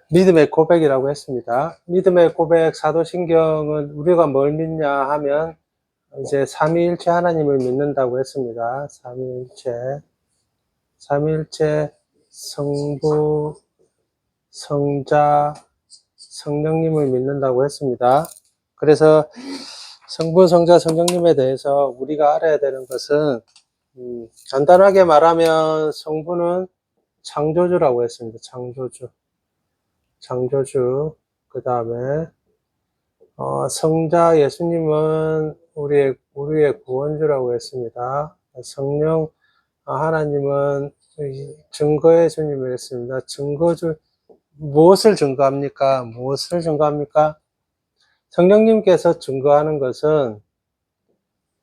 믿음의 고백이라고 했습니다. 믿음의 고백 사도신경은 우리가 뭘 믿냐 하면 이제 삼위일체 하나님을 믿는다고 했습니다. 삼위일체 성부, 성자, 성령님을 믿는다고 했습니다. 그래서 성부, 성자, 성령님에 대해서 우리가 알아야 되는 것은 간단하게 말하면 성부는 창조주라고 했습니다. 창조주. 그 다음에 성자 예수님은 우리의 구원주라고 했습니다. 성령 하나님은 증거의 주님을 했습니다. 증거주, 무엇을 증거합니까? 성령님께서 증거하는 것은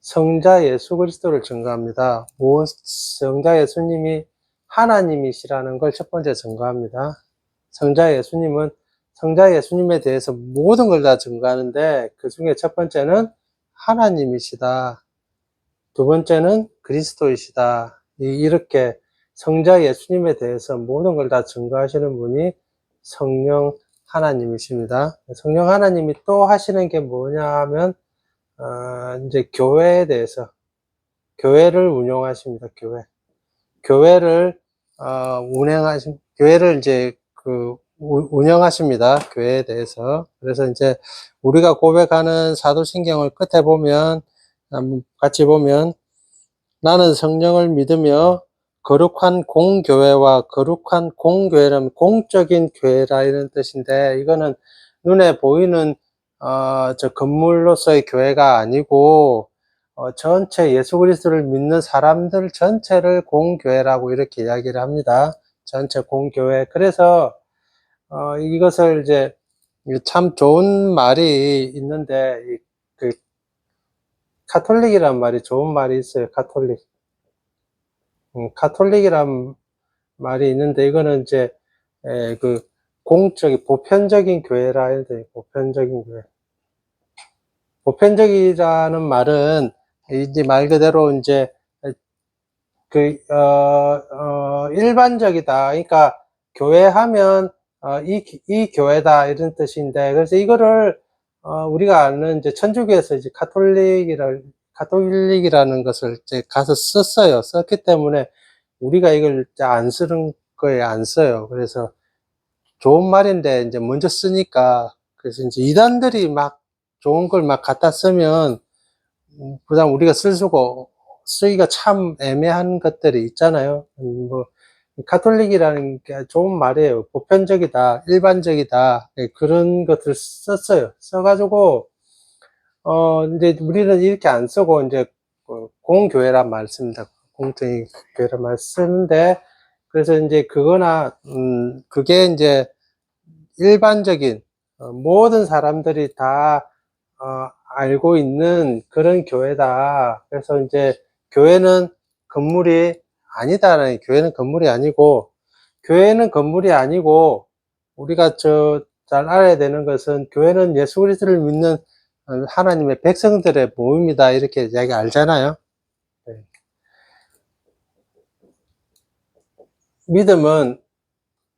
성자 예수 그리스도를 증거합니다. 성자 예수님이 하나님이시라는 걸 첫 번째 증거합니다. 성자 예수님에 대해서 모든 걸 다 증거하는데 그 중에 첫 번째는 하나님이시다. 두 번째는 그리스도이시다. 이렇게 성자 예수님에 대해서 모든 걸 다 증거하시는 분이 성령 하나님이십니다. 성령 하나님이 또 하시는 게 뭐냐 하면 이제 교회에 대해서 교회를 운영하십니다. 교회를 이제 운영하십니다. 교회에 대해서. 그래서 이제 우리가 고백하는 사도신경을 끝에 보면 같이 보면 나는 성령을 믿으며 거룩한 공교회와 거룩한 공교회라면 공적인 교회라 이런 뜻인데 이거는 눈에 보이는 저 건물로서의 교회가 아니고 전체 예수 그리스도를 믿는 사람들 전체를 공교회라고 이렇게 이야기를 합니다. 전체 공교회. 그래서 이것을 이제 참 좋은 말이 있는데 그 카톨릭이란 말이 좋은 말이 있어요. 카톨릭이란 말이 있는데 이거는 이제 그 공적인 보편적인 교회라 해야 돼요. 보편적인 교회. 보편적이라는 말은 이제 말 그대로 이제 일반적이다. 그러니까 교회하면 이 교회다 이런 뜻인데 그래서 이거를 우리가 아는 이제 천주교에서 이제 카톨릭이라는 것을 이제 가서 썼어요. 썼기 때문에 우리가 이걸 안 쓰는 거에 안 써요. 그래서 좋은 말인데 이제 먼저 쓰니까 그래서 이제 이단들이 막 좋은 걸 막 갖다 쓰면 그다음 우리가 쓰기가 참 애매한 것들이 있잖아요. 뭐 카톨릭이라는 게 좋은 말이에요. 보편적이다, 일반적이다 그런 것들 썼어요. 써가지고 이제 우리는 이렇게 안 쓰고 이제 공교회란 말 씁니다. 공적인 교회란 말 쓰는데 그래서 이제 그게 이제 일반적인 모든 사람들이 다 알고 있는 그런 교회다. 그래서 이제 교회는 건물이 아니다라는 교회는 건물이 아니고 우리가 잘 알아야 되는 것은 교회는 예수 그리스도를 믿는 하나님의 백성들의 모임이다 이렇게 이야기 알잖아요. 네. 믿음은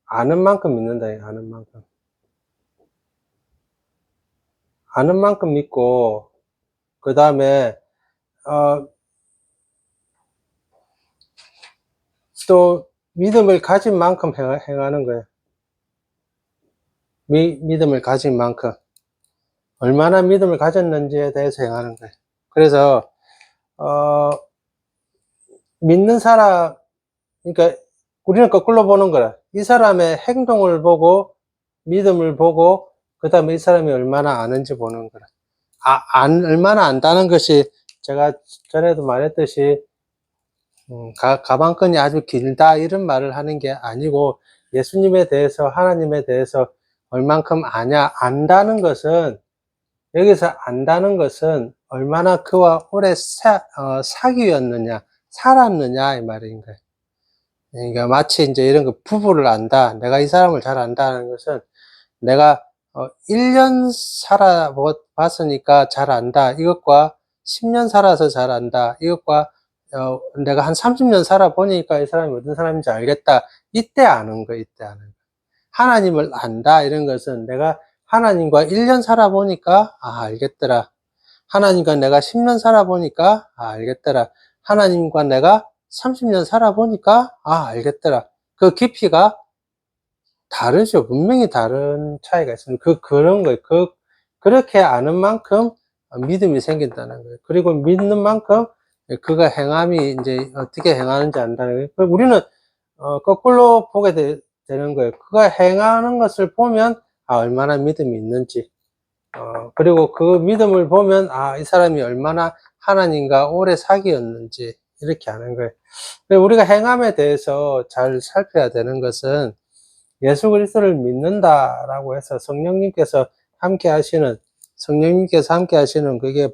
아는 만큼 믿는다. 아는 만큼 믿고 그 다음에 또 믿음을 가진 만큼 행하는 거예요. 믿음을 가진 만큼 얼마나 믿음을 가졌는지에 대해서 행하는 거예요. 그래서 믿는 사람, 그러니까 우리는 거꾸로 보는 거라. 이 사람의 행동을 보고 믿음을 보고 그 다음에 이 사람이 얼마나 아는지 보는 거라. 얼마나 안다는 것이 제가 전에도 말했듯이 가방끈이 아주 길다 이런 말을 하는 게 아니고 예수님에 대해서 하나님에 대해서 얼만큼 안다는 것은 여기서 안다는 것은 얼마나 그와 오래 사귀었느냐 살았느냐 이 말인 거예요. 그러니까 마치 이제 이런 거 부부를 안다 내가 이 사람을 잘 안다는 것은 내가 1년 살아봤으니까 잘 안다 이것과 10년 살아서 잘 안다 이것과 내가 한 30년 살아보니까 이 사람이 어떤 사람인지 알겠다 이때 아는 거 하나님을 안다 이런 것은 내가 하나님과 1년 살아보니까 알겠더라. 하나님과 내가 10년 살아보니까 알겠더라. 하나님과 내가 30년 살아보니까 알겠더라. 그 깊이가 다르죠. 분명히 다른 차이가 있습니다. 그런 거예요. 그렇게 아는 만큼 믿음이 생긴다는 거예요. 그리고 믿는 만큼 그가 행함이 이제 어떻게 행하는지 안다는 거예요. 우리는 거꾸로 보게 되는 거예요. 그가 행하는 것을 보면 얼마나 믿음이 있는지, 그리고 그 믿음을 보면 이 사람이 얼마나 하나님과 오래 사귀었는지 이렇게 아는 거예요. 우리가 행함에 대해서 잘 살펴야 되는 것은 예수 그리스도를 믿는다라고 해서 성령님께서 함께 하시는 그게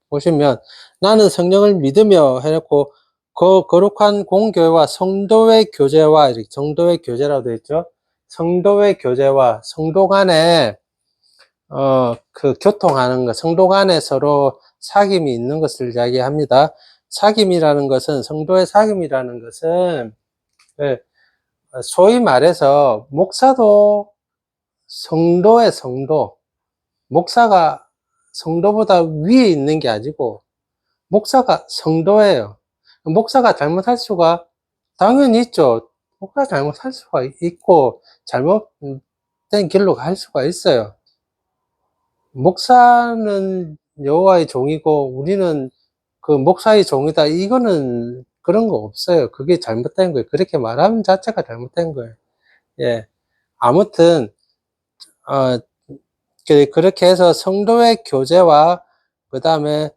보시면 나는 성령을 믿으며 해놓고 거룩한 공교회와 성도의 교제와 이렇게 성도의 교제라고 되어 있죠. 성도의 교제와 성도 간에 교통하는 것, 성도 간에 서로 사귐이 있는 것을 이야기합니다. 사귐이라는 것은 성도의 사귐이라는 것은 소위 말해서 목사도 성도의 성도, 목사가 성도보다 위에 있는 게 아니고 목사가 성도예요. 목사가 잘못할 수가 당연히 있죠. 목사가 잘못할 수가 있고 잘못된 길로 갈 수가 있어요. 목사는 여호와의 종이고 우리는 그 목사의 종이다. 이거는 그런 거 없어요. 그게 잘못된 거예요. 그렇게 말하는 자체가 잘못된 거예요. 예. 아무튼 그렇게 해서 성도의 교제와 그 다음에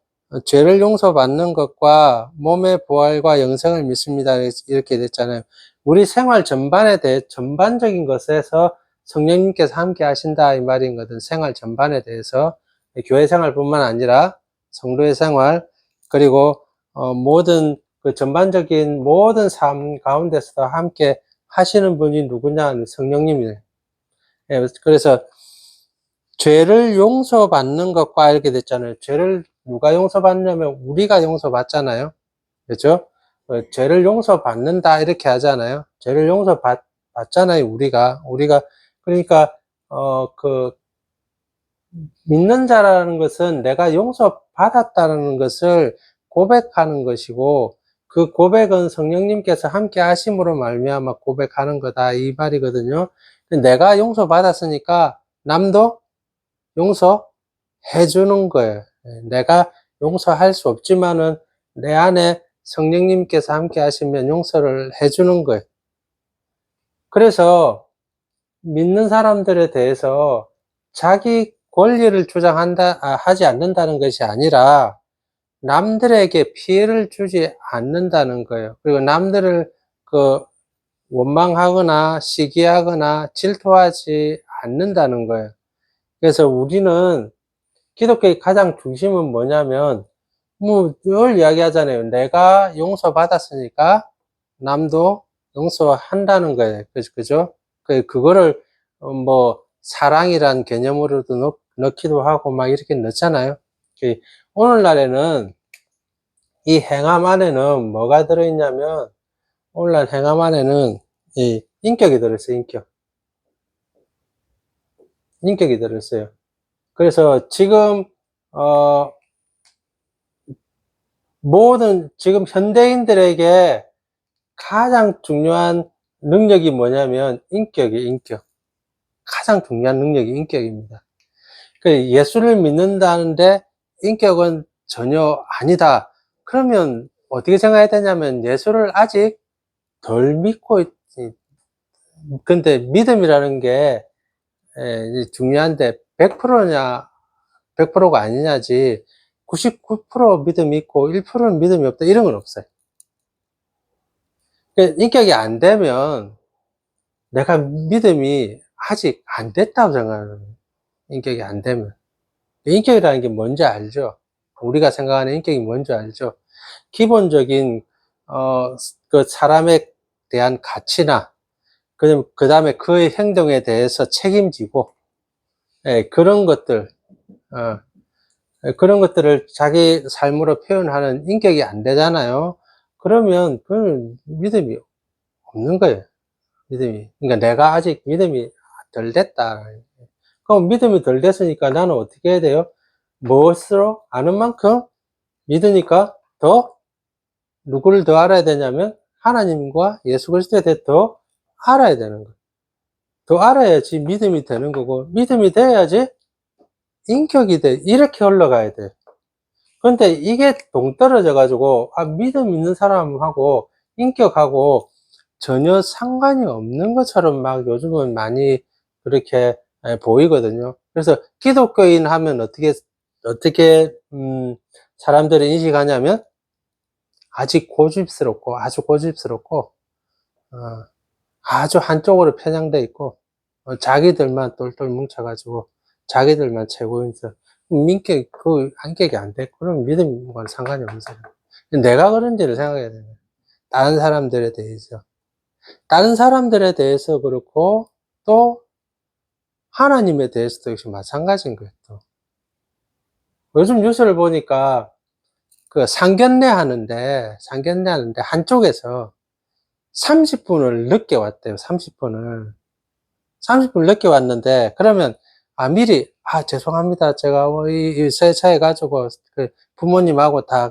죄를 용서받는 것과 몸의 부활과 영생을 믿습니다. 이렇게 됐잖아요. 우리 생활 전반에 대해 전반적인 것에서 성령님께서 함께 하신다 이 말이거든. 생활 전반에 대해서 교회 생활뿐만 아니라 성도의 생활 그리고 모든 그 전반적인 모든 삶 가운데서도 함께 하시는 분이 누구냐? 성령님이에요. 예, 그래서 죄를 용서받는 것과 이렇게 됐잖아요. 죄를 누가 용서받냐면 우리가 용서받잖아요. 그렇죠? 죄를 용서받는다 이렇게 하잖아요. 죄를 용서받잖아요. 우리가 그러니까 믿는 자라는 것은 내가 용서받았다는 것을 고백하는 것이고 그 고백은 성령님께서 함께 하심으로 말미암아 고백하는 거다 이 말이거든요. 내가 용서받았으니까 남도 용서해 주는 거예요. 내가 용서할 수 없지만은 내 안에 성령님께서 함께 하시면 용서를 해 주는 거예요. 그래서 믿는 사람들에 대해서 자기 권리를 하지 않는다는 것이 아니라 남들에게 피해를 주지 않는다는 거예요. 그리고 남들을 원망하거나 시기하거나 질투하지 않는다는 거예요. 그래서 우리는 기독교의 가장 중심은 뭐냐면 늘 이야기하잖아요. 내가 용서받았으니까 남도 용서한다는 거예요. 그죠? 그거를 사랑이란 개념으로도 넣기도 하고 막 이렇게 넣잖아요. 오늘날에는 이 행함 안에는 뭐가 들어있냐면 오늘날 행함 안에는 이 인격이 들어있어요. 인격이 들어있어요. 그래서 지금 지금 현대인들에게 가장 중요한 능력이 뭐냐면 인격. 가장 중요한 능력이 인격입니다. 예수를 믿는다는데 인격은 전혀 아니다. 그러면 어떻게 생각해야 되냐면 예수를 아직 덜 믿고 있지. 근데 믿음이라는 게 중요한데 100%냐 100%가 아니냐지 99% 믿음이 있고 1%는 믿음이 없다 이런 건 없어요. 인격이 안 되면 내가 믿음이 아직 안 됐다고 생각하는 거예요. 인격이 안 되면. 인격이라는 게 뭔지 알죠? 우리가 생각하는 인격이 뭔지 알죠? 기본적인 그 사람에 대한 가치나 그 다음에 그의 행동에 대해서 책임지고 그런 것들 그런 것들을 자기 삶으로 표현하는 인격이 안 되잖아요. 그러면 그건 믿음이 없는 거예요. 그러니까 내가 아직 믿음이 덜 됐다. 그럼 믿음이 덜 됐으니까 나는 어떻게 해야 돼요? 무엇으로? 아는 만큼 믿으니까 더 누구를 더 알아야 되냐면 하나님과 예수 그리스도에 대해 더 알아야 되는 거예요. 더 알아야지 믿음이 되는 거고, 믿음이 돼야지 인격이 돼. 이렇게 흘러가야 돼. 근데 이게 동떨어져 가지고 믿음 있는 사람하고 인격하고 전혀 상관이 없는 것처럼 막 요즘은 많이 그렇게 보이거든요. 그래서 기독교인 하면 어떻게 사람들이 인식하냐면 아직 고집스럽고 아주 고집스럽고 아주 한쪽으로 편향돼 있고 자기들만 똘똘 뭉쳐 가지고 자기들만 최고인 척 민격 그 한격이 안 돼. 그럼 믿음과는 상관이 없어요. 내가 그런지를 생각해야 돼요. 다른 사람들에 대해서. 다른 사람들에 대해서 그렇고 또 하나님에 대해서도 역시 마찬가지인 거예요. 또. 요즘 뉴스를 보니까 그 상견례 하는데 한쪽에서 30분을 늦게 왔대요. 30분을 늦게 왔는데 그러면 미리 죄송합니다. 제가 이 세차해 가지고 그 부모님하고 다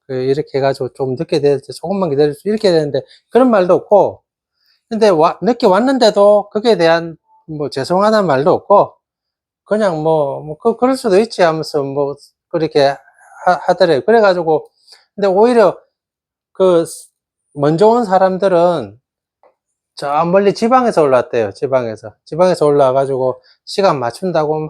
이렇게 해 가지고 좀 늦게 됐는데 조금만 기다려 주세요. 이렇게 되는데 그런 말도 없고, 근데 늦게 왔는데도 거기에 대한 뭐 죄송하다는 말도 없고 그냥 그럴 수도 있지 하면서 그렇게 하더래요. 그래 가지고 근데 오히려 그 먼저 온 사람들은 저 멀리 지방에서 올라왔대요. 지방에서 올라와 가지고 시간 맞춘다고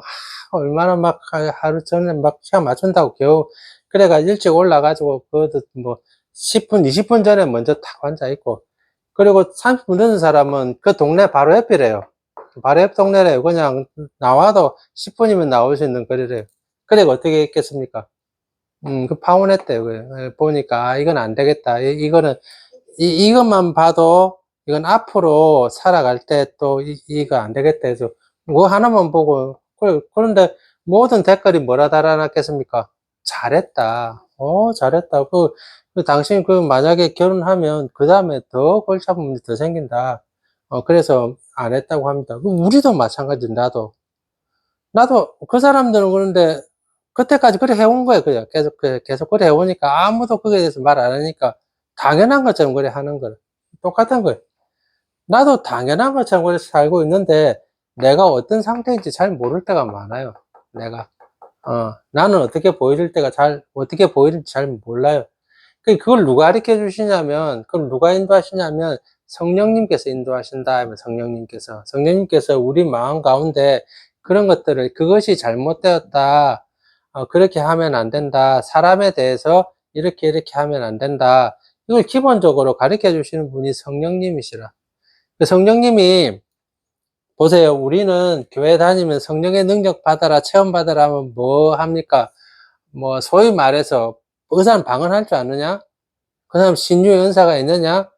얼마나 하루 전에 시간 맞춘다고 겨우 그래가 일찍 올라 가지고 그것도 10분 20분 전에 먼저 탁 앉아 있고, 그리고 30분 늦은 사람은 그 동네 바로 옆이래요. 바로 옆 동네래요. 그냥 나와도 10분이면 나올 수 있는 거리래요. 그래가 어떻게 했겠습니까? 파혼했대요. 보니까 이건 안 되겠다. 이거는 이것만 봐도 이건 앞으로 살아갈 때 또 이거 안 되겠다 해서 뭐 하나만 보고 그런데 모든 댓글이 뭐라 달아놨겠습니까? 잘했다. 잘했다. 당신 만약에 결혼하면 그 다음에 더 골치 아픈 문제 더 생긴다. 그래서 안 했다고 합니다. 우리도 마찬가지. 나도 그 사람들은 그런데 그때까지 그래 해온 거예요. 그냥 계속 그래 해오니까 아무도 거기에 대해서 말 안 하니까 당연한 것처럼 그래 하는 거예요. 똑같은 거예요. 나도 당연한 것처럼 그래 살고 있는데 내가 어떤 상태인지 잘 모를 때가 많아요. 내가. 나는 어떻게 보이는지 잘 몰라요. 그걸 누가 가르쳐 주시냐면, 그걸 누가 인도하시냐면, 성령님께서 인도하신다 하면 성령님께서 우리 마음 가운데 그런 것들을, 그것이 잘못되었다. 그렇게 하면 안 된다. 사람에 대해서 이렇게 하면 안 된다. 이걸 기본적으로 가르쳐 주시는 분이 성령님이시라. 성령님이, 보세요. 우리는 교회 다니면 성령의 능력 받아라, 체험 받아라 하면 뭐 합니까? 소위 말해서, 그 사람 방언할 줄 아느냐? 그 사람 신유의 은사가 있느냐?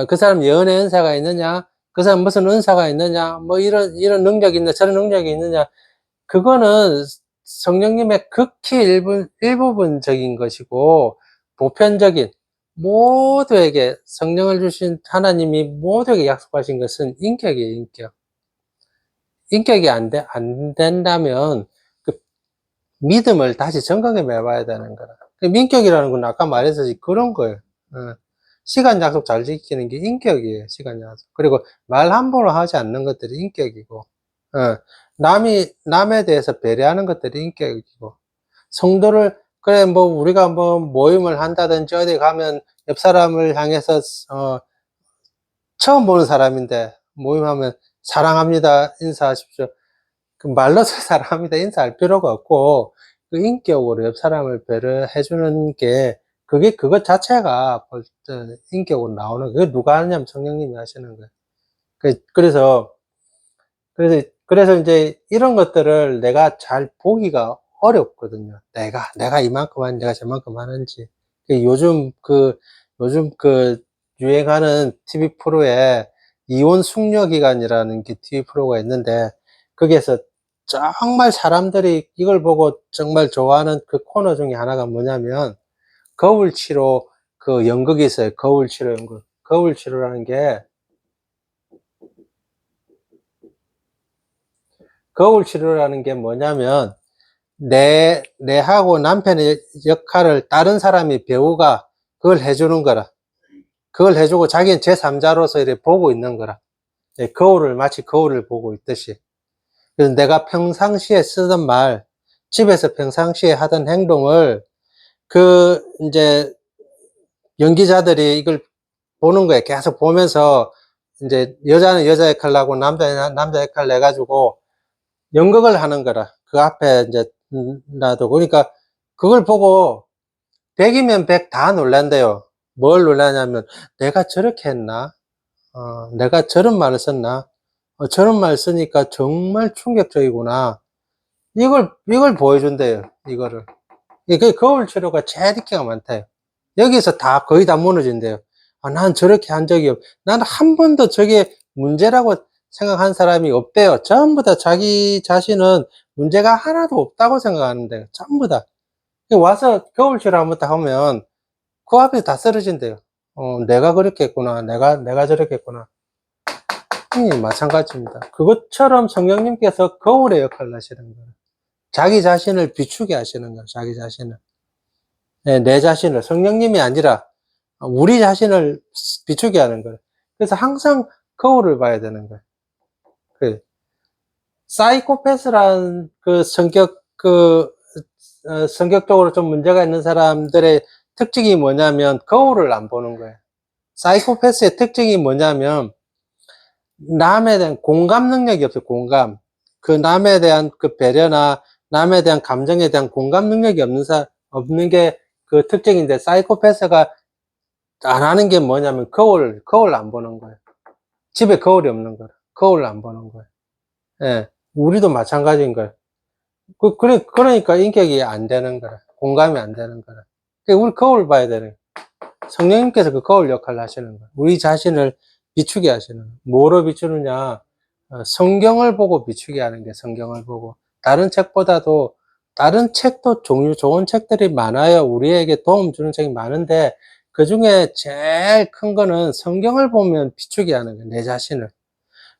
그 사람 예언의 은사가 있느냐? 그 사람 무슨 은사가 있느냐? 이런 능력이 있느냐? 저런 능력이 있느냐? 그거는 성령님의 극히 일부분적인 것이고, 보편적인, 모두에게, 성령을 주신 하나님이 모두에게 약속하신 것은 인격이에요, 인격. 인격이 안 된다면, 그 믿음을 다시 정각에 매봐야 되는 거라. 민격이라는 건 아까 말했듯이 그런 거예요. 시간 약속 잘 지키는 게 인격이에요, 시간 약속. 그리고 말 함부로 하지 않는 것들이 인격이고, 남에 대해서 배려하는 것들이 인격이고, 성도를, 그래, 우리가 모임을 한다든지 어디 가면 옆 사람을 향해서, 처음 보는 사람인데, 모임하면 사랑합니다, 인사하십시오. 그 말로서 사랑합니다, 인사할 필요가 없고, 그 인격으로 옆 사람을 배려해주는 게, 그것 자체가 벌써 인격으로 나오는, 그게 누가 하느냐면 성령님이 하시는 거예요. 그래서 이제 이런 것들을 내가 잘 보기가 어렵거든요. 내가 이만큼 하는지, 내가 저만큼 하는지. 요즘 유행하는 TV 프로에 이혼 숙려 기간이라는 게 TV 프로가 있는데, 거기에서 정말 사람들이 이걸 보고 정말 좋아하는 그 코너 중에 하나가 뭐냐면, 거울치료 그 연극이 있어요. 거울치료 연극. 거울치료라는 게, 거울 치료라는 게 뭐냐면, 내하고 남편의 역할을 다른 사람이 배우가 그걸 해주는 거라. 그걸 해주고 자기는 제3자로서 이렇게 보고 있는 거라. 예, 마치 거울을 보고 있듯이. 그래서 내가 평상시에 쓰던 말, 집에서 평상시에 하던 행동을 이제 연기자들이 이걸 보는 거예요. 계속 보면서 이제 여자는 여자 역할을 하고 남자는 남자 역할을 해가지고 연극을 하는 거라. 그 앞에 이제 놔두고. 그러니까 그걸 보고 100이면 100 다 놀란대요. 뭘 놀라냐면 내가 저렇게 했나? 내가 저런 말을 썼나? 저런 말 쓰니까 정말 충격적이구나. 이걸 보여준대요. 이거를. 그 거울 치료가 제일 인기가 많대요. 여기서 거의 다 무너진대요. 난 저렇게 한 적이 나는 한 번도 저게 문제라고 생각한 사람이 없대요. 전부 다 자기 자신은 문제가 하나도 없다고 생각하는데요. 전부 다. 와서 거울 치료 한번 딱 하면 그 앞에 다 쓰러진대요. 내가 그렇게 했구나. 내가 저렇게 했구나. 마찬가지입니다. 그것처럼 성령님께서 거울의 역할을 하시는 거예요. 자기 자신을 비추게 하시는 거예요. 자기 자신을. 네, 내 자신을. 성령님이 아니라 우리 자신을 비추게 하는 거예요. 그래서 항상 거울을 봐야 되는 거예요. 사이코패스란 성격적으로 좀 문제가 있는 사람들의 특징이 뭐냐면 거울을 안 보는 거예요. 사이코패스의 특징이 뭐냐면 남에 대한 공감 능력이 없어요. 공감. 남에 대한 배려나 남에 대한 감정에 대한 공감 능력이 없는 게 그 특징인데, 사이코패스가 안 하는 게 뭐냐면 거울 안 보는 거예요. 집에 거울이 없는 거예요. 거울 안 보는 거예요. 예. 우리도 마찬가지인 거예요. 그러니까 인격이 안 되는 거라. 공감이 안 되는 거라. 그러니까 우리 거울 봐야 되는 거예요. 성령님께서 그 거울 역할을 하시는 거예요. 우리 자신을 비추게 하시는 거예요. 뭐로 비추느냐? 성경을 보고 비추게 하는 게, 성경을 보고. 다른 책도 종류 좋은 책들이 많아요. 우리에게 도움 주는 책이 많은데, 그 중에 제일 큰 거는 성경을 보면 비추게 하는 거예요. 내 자신을.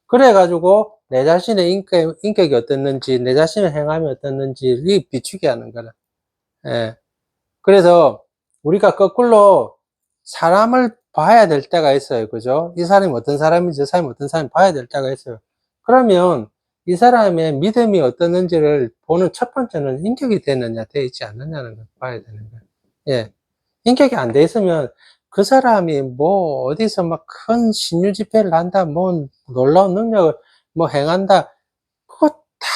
그래가지고 내 자신의 인격이 어떻는지, 내 자신의 행함이 어떻는지 비추게 하는 거라. 예. 그래서 우리가 거꾸로 사람을 봐야 될 때가 있어요. 그죠? 이 사람이 어떤 사람인지, 저 사람이 어떤 사람인지 봐야 될 때가 있어요. 그러면 이 사람의 믿음이 어떻는지를 보는 첫 번째는 인격이 되느냐, 되어 있지 않느냐는 걸 봐야 되는 거예요. 예. 인격이 안 돼 있으면 그 사람이 뭐 어디서 막 큰 신유 집회를 한다, 뭐 놀라운 능력을 뭐 행한다, 그거 다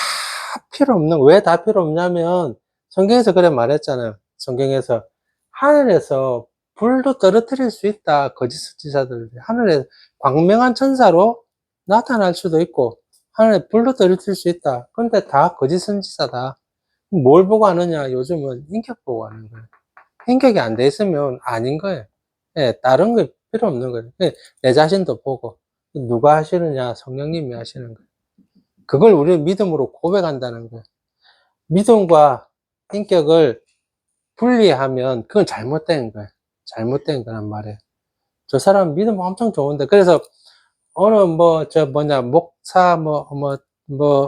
필요 없는, 왜 다 필요 없냐면 성경에서 그래 말했잖아요. 성경에서 하늘에서 불도 떨어뜨릴 수 있다. 거짓 선지자들, 하늘에 광명한 천사로 나타날 수도 있고 하늘에 불도 떨어뜨릴 수 있다. 근데 다 거짓 선지자다. 뭘 보고 하느냐? 요즘은 인격 보고 하는 거예요. 인격이 안 돼 있으면 아닌 거예요. 예, 다른 거 필요 없는 거예요. 예, 내 자신도 보고. 누가 하시느냐? 성령님이 하시는 거예요. 그걸 우리 믿음으로 고백한다는 거예요. 믿음과 인격을 분리하면 그건 잘못된 거예요. 잘못된 거란 말이에요. 저 사람 믿음 엄청 좋은데, 그래서 어느 목사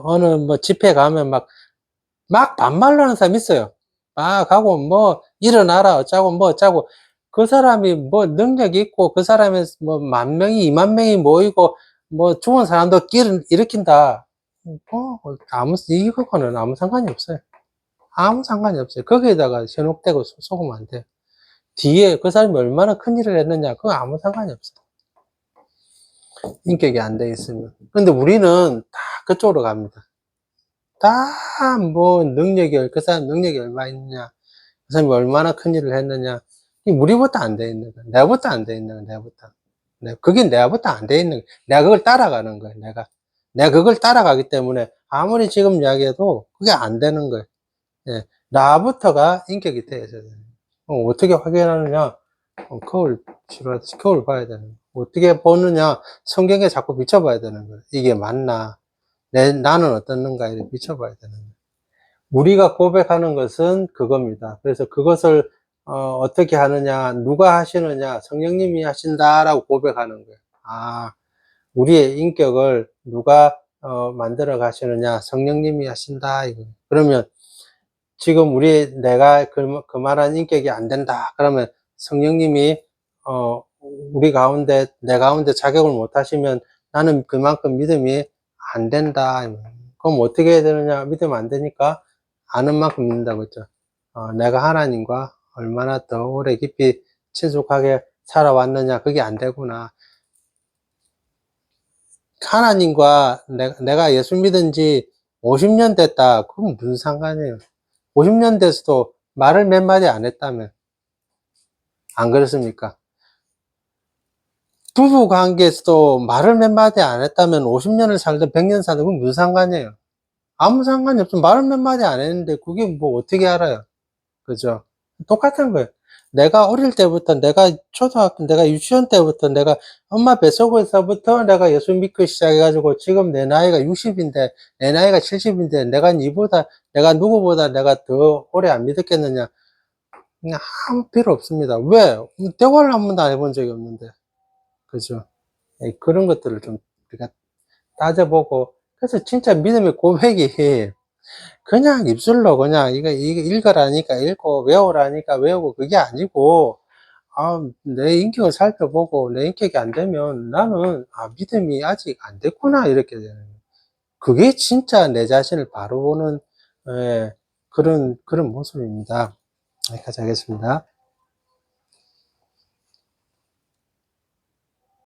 어느 집회 가면 막 반말로 하는 사람 있어요. 막 하고 일어나라 어쩌고 어쩌고. 그 사람이 능력이 있고 그 사람이 10,000명이 20,000명이 모이고 죽은 사람도 일으킨다. 이거는 아무 상관이 없어요. 아무 상관이 없어요. 거기에다가 현혹되고 속으면 안 돼요. 뒤에 그 사람이 얼마나 큰 일을 했느냐, 그건 아무 상관이 없어요. 인격이 안 돼 있으면. 근데 우리는 다 그쪽으로 갑니다. 그 사람 능력이 얼마 있느냐, 그 사람이 얼마나 큰 일을 했느냐, 우리부터 안 돼 있는 거야. 내가부터 안 돼 있는 거야, 내가부터. 그게 내가부터 안 돼 있는 거야. 내가 그걸 따라가는 거야, 내가 그걸 따라가기 때문에 아무리 지금 이야기해도 그게 안 되는 거야. 예. 나부터가 인격이 돼야죠. 어떻게 확인하느냐? 거울 봐야 되는 거야. 어떻게 보느냐? 성경에 자꾸 비춰봐야 되는 거야. 이게 맞나? 나는 어떻는가에 비춰봐야 되는 거야. 우리가 고백하는 것은 그겁니다. 그래서 그것을 어떻게 하느냐, 누가 하시느냐, 성령님이 하신다라고 고백하는 거예요. 우리의 인격을 누가 만들어 가시느냐? 성령님이 하신다. 이거. 그러면 지금 내가 그만한 인격이 안 된다. 그러면 성령님이, 어, 내 가운데 자격을 못 하시면 나는 그만큼 믿음이 안 된다. 그럼 어떻게 해야 되느냐? 믿으면 안 되니까 아는 만큼 믿는다고 했죠. 내가 하나님과 얼마나 더 오래 깊이 친숙하게 살아왔느냐? 그게 안 되구나. 하나님과 내가 예수 믿은 지 50년 됐다. 그건 무슨 상관이에요. 50년 돼서도 말을 몇 마디 안 했다면. 안 그렇습니까? 부부 관계에서도 말을 몇 마디 안 했다면 50년을 살든 100년 살든 그건 무슨 상관이에요. 아무 상관이 없어. 말을 몇 마디 안 했는데 그게 뭐 어떻게 알아요. 그죠? 똑같은 거예요. 내가 어릴 때부터, 내가 유치원 때부터, 내가 엄마 뱃속에서부터 내가 예수 믿고 시작해가지고 지금 내 나이가 60인데, 내 나이가 70인데, 내가 누구보다 내가 더 오래 안 믿었겠느냐? 그냥 아무 필요 없습니다. 왜? 대화를 한 번도 안 해본 적이 없는데. 그죠? 그런 것들을 좀 우리가 따져보고, 그래서 진짜 믿음의 고백이 그냥 입술로 그냥 이거 읽으라니까 읽고 외우라니까 외우고 그게 아니고, 내 인격을 살펴보고 내 인격이 안 되면 나는, 믿음이 아직 안 됐구나. 이렇게 되는 거예요. 그게 진짜 내 자신을 바로 보는, 예, 그런 모습입니다. 여기까지 하겠습니다.